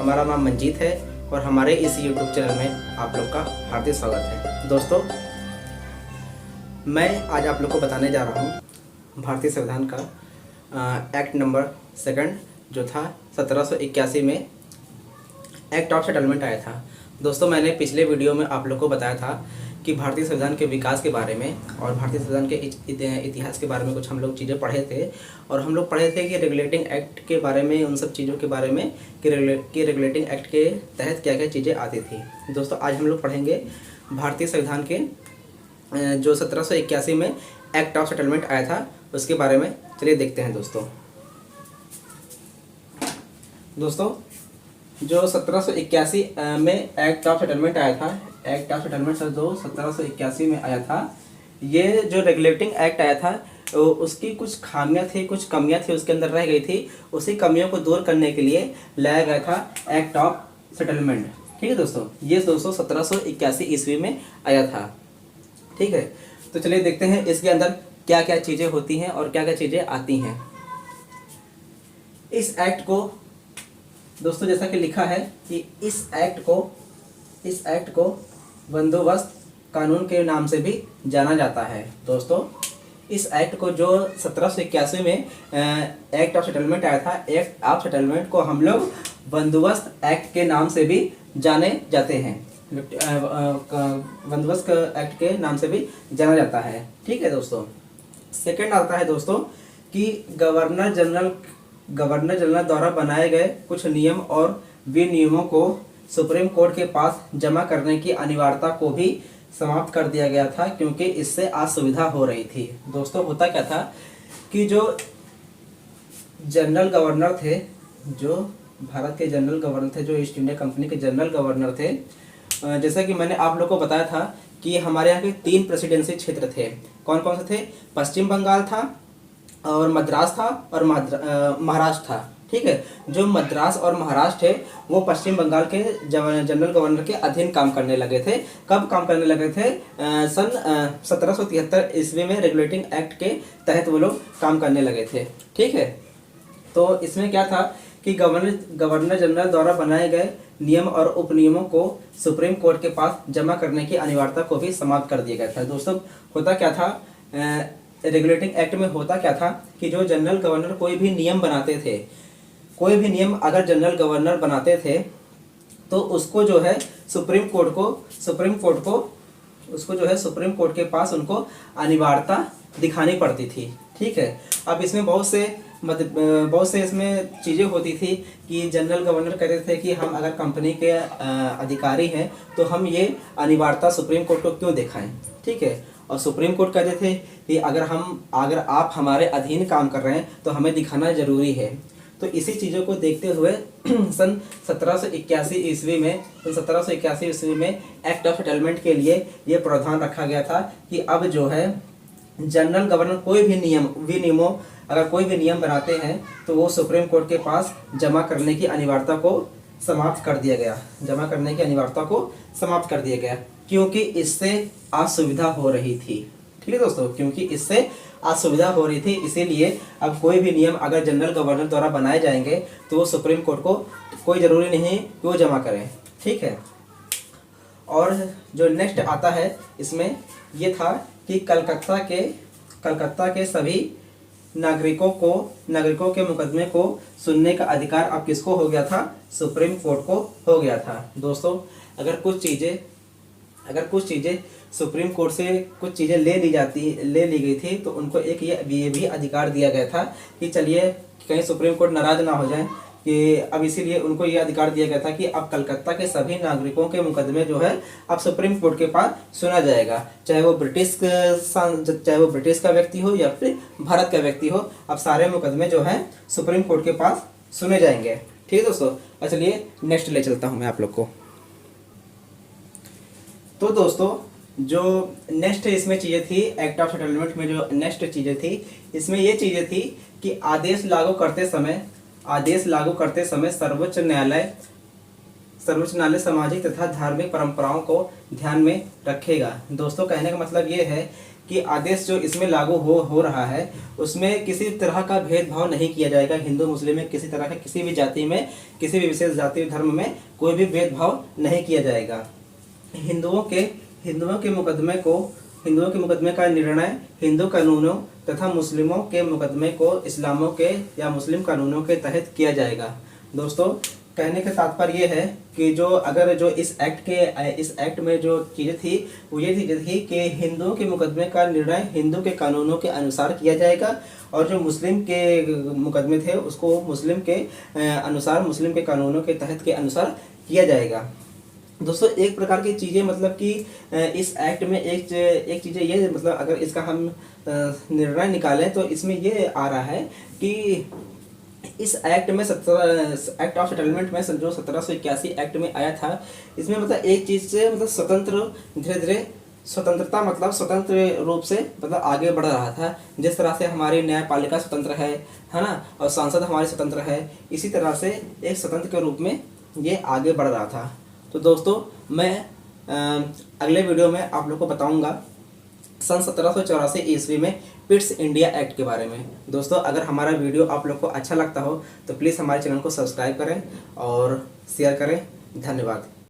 हमारा नाम मंजीत है और हमारे इस यूट्यूब चैनल में आप लोग का हार्दिक स्वागत है। दोस्तों, मैं आज आप लोग को बताने जा रहा हूँ भारतीय संविधान का एक्ट नंबर 2 जो था 1781 में एक्ट ऑफ सेटलमेंट आया था। दोस्तों, मैंने पिछले वीडियो में आप लोग को बताया था कि भारतीय संविधान के विकास के बारे में और भारतीय संविधान के इतिहास के बारे में कुछ हम लोग चीज़ें पढ़े थे। और हम लोग पढ़े थे कि रेगुलेटिंग एक्ट के बारे में, उन सब चीज़ों के बारे में कि रेगुलेटिंग एक्ट के तहत क्या क्या चीज़ें आती थी। दोस्तों, आज हम लोग पढ़ेंगे भारतीय संविधान के जो 1781 में एक्ट ऑफ सेटलमेंट आया था उसके बारे में। चलिए देखते हैं दोस्तों, जो 1781 में एक्ट ऑफ सेटलमेंट आया था, एक्ट ऑफ सेटलमेंट जो 1781 में आया था, ये जो रेगुलेटिंग एक्ट आया था उसकी कुछ खामियां थी, कुछ कमियां थी, उसके अंदर रह गई थी। उसी कमियों को दूर करने के लिए लाया गया था एक्ट ऑफ सेटलमेंट। ठीक है दोस्तों, ये दोस्तों 1781 ईस्वी में आया था। ठीक है, तो चलिए देखते हैं इसके अंदर क्या क्या चीज़ें होती हैं और क्या क्या चीज़ें आती हैं। इस एक्ट को दोस्तों, जैसा कि लिखा है कि इस एक्ट को बंदोबस्त कानून के नाम से भी जाना जाता है। दोस्तों, इस एक्ट को जो 1781 में एक्ट ऑफ सेटलमेंट आया था, एक्ट ऑफ सेटलमेंट को हम लोग बंदोबस्त एक्ट के नाम से भी जाने जाते हैं। बंदोबस्त एक्ट के नाम से भी जाना जाता है। ठीक है दोस्तों, सेकंड आता है दोस्तों कि गवर्नर जनरल द्वारा बनाए गए कुछ नियम और विनियमों को सुप्रीम कोर्ट के पास जमा करने की अनिवार्यता को भी समाप्त कर दिया गया था, क्योंकि इससे असुविधा हो रही थी। दोस्तों, होता क्या था कि जो जनरल गवर्नर थे, जो भारत के जनरल गवर्नर थे, जो ईस्ट इंडिया कंपनी के जनरल गवर्नर थे, जैसा कि मैंने आप लोग को बताया था कि हमारे यहाँ के 3 प्रेसिडेंसी क्षेत्र थे। कौन कौन से थे? पश्चिम बंगाल था और मद्रास था और महाराष्ट्र था। ठीक है, जो मद्रास और महाराष्ट्र थे वो पश्चिम बंगाल के जनरल गवर्नर के अधीन काम करने लगे थे। कब काम करने लगे थे? सन 1773 ईस्वी में रेगुलेटिंग एक्ट के तहत वो लोग काम करने लगे थे। ठीक है, तो इसमें क्या था कि गवर्नर जनरल द्वारा बनाए गए नियम और उपनियमों को सुप्रीम कोर्ट के पास जमा करने की अनिवार्यता को भी समाप्त कर दिया गया था। दोस्तों, होता क्या था, रेगुलेटिंग एक्ट में होता क्या था कि जो जनरल गवर्नर कोई भी नियम बनाते थे, कोई भी नियम अगर जनरल गवर्नर बनाते थे तो उसको जो है सुप्रीम कोर्ट के पास उनको अनिवार्यता दिखानी पड़ती थी। ठीक है, अब इसमें बहुत से इसमें चीज़ें होती थी कि जनरल गवर्नर कहते थे कि हम अगर कंपनी के अधिकारी हैं तो हम ये अनिवार्यता सुप्रीम कोर्ट को क्यों दिखाएं। ठीक है, और सुप्रीम कोर्ट कहते थे कि अगर आप हमारे अधीन काम कर रहे हैं तो हमें दिखाना जरूरी है। तो इसी चीज़ों को देखते हुए सन 1781 ईस्वी में एक्ट ऑफ सेटलमेंट के लिए ये प्रावधान रखा गया था कि अब जो है जनरल गवर्नर कोई भी नियम बनाते हैं तो वो सुप्रीम कोर्ट के पास जमा करने की अनिवार्यता को समाप्त कर दिया गया, क्योंकि इससे असुविधा हो रही थी। ठीक है दोस्तों, क्योंकि इससे असुविधा हो रही थी, इसीलिए अब कोई भी नियम अगर जनरल गवर्नर द्वारा बनाए जाएंगे तो वो सुप्रीम कोर्ट को कोई ज़रूरी नहीं कि वो जमा करें। ठीक है, और जो नेक्स्ट आता है इसमें ये था कि कलकत्ता के सभी नागरिकों के मुकदमे को सुनने का अधिकार अब किसको हो गया था? सुप्रीम कोर्ट को हो गया था। दोस्तों, अगर कुछ चीज़ें सुप्रीम कोर्ट से कुछ चीज़ें ले ली गई थी तो उनको एक ये भी अधिकार दिया गया था कि चलिए कहीं सुप्रीम कोर्ट नाराज ना हो जाए, कि अब इसीलिए उनको ये अधिकार दिया गया था कि अब कलकत्ता के सभी नागरिकों के मुकदमे जो है अब सुप्रीम कोर्ट के पास सुना जाएगा, चाहे वो ब्रिटिश का व्यक्ति हो या फिर भारत का व्यक्ति हो। अब सारे मुकदमे जो हैं सुप्रीम कोर्ट के पास सुने जाएंगे। ठीक है दोस्तों, चलिए नेक्स्ट ले चलता हूँ मैं आप लोग को। तो दोस्तों, जो नेक्स्ट इसमें चीज़ें थी, एक्ट ऑफ सेटलमेंट में जो नेक्स्ट चीज़ें थी, इसमें ये चीज़ें थी कि आदेश लागू करते समय सर्वोच्च न्यायालय सामाजिक तथा धार्मिक परंपराओं को ध्यान में रखेगा। दोस्तों, कहने का मतलब ये है कि आदेश जो इसमें लागू हो रहा है उसमें किसी तरह का भेदभाव नहीं किया जाएगा। हिंदू मुस्लिम में किसी तरह का, किसी भी जाति में, किसी भी विशेष जाति धर्म में कोई भी भेदभाव नहीं किया जाएगा। हिंदुओं के मुकदमे का निर्णय हिंदू कानूनों तथा मुस्लिमों के मुकदमे को इस्लामों के या मुस्लिम कानूनों के तहत किया जाएगा। दोस्तों, कहने का तात्पर्य ये है कि जो इस एक्ट में जो चीज़ें थी वो ये थी कि हिंदुओं के मुकदमे का निर्णय हिंदू के कानूनों के अनुसार किया जाएगा और जो मुस्लिम के मुकदमे थे उसको मुस्लिम के अनुसार, मुस्लिम के कानूनों के तहत के अनुसार किया जाएगा। दोस्तों, एक प्रकार की चीज़ें मतलब कि इस एक्ट में एक चीज़ें ये, मतलब अगर इसका हम निर्णय निकालें तो इसमें ये आ रहा है कि इस एक्ट में एक्ट ऑफ सेटलमेंट में जो 1781 एक्ट में आया था, इसमें मतलब एक चीज़ से मतलब धीरे धीरे स्वतंत्रता, मतलब स्वतंत्र रूप से मतलब आगे बढ़ रहा था। जिस तरह से हमारी न्यायपालिका स्वतंत्र है ना, और सांसद हमारे स्वतंत्र है, इसी तरह से एक स्वतंत्र के रूप में ये आगे बढ़ रहा था। तो दोस्तों, मैं अगले वीडियो में आप लोग को बताऊंगा सन 1784 ईस्वी में पिट्स इंडिया एक्ट के बारे में। दोस्तों, अगर हमारा वीडियो आप लोग को अच्छा लगता हो तो प्लीज़ हमारे चैनल को सब्सक्राइब करें और शेयर करें। धन्यवाद।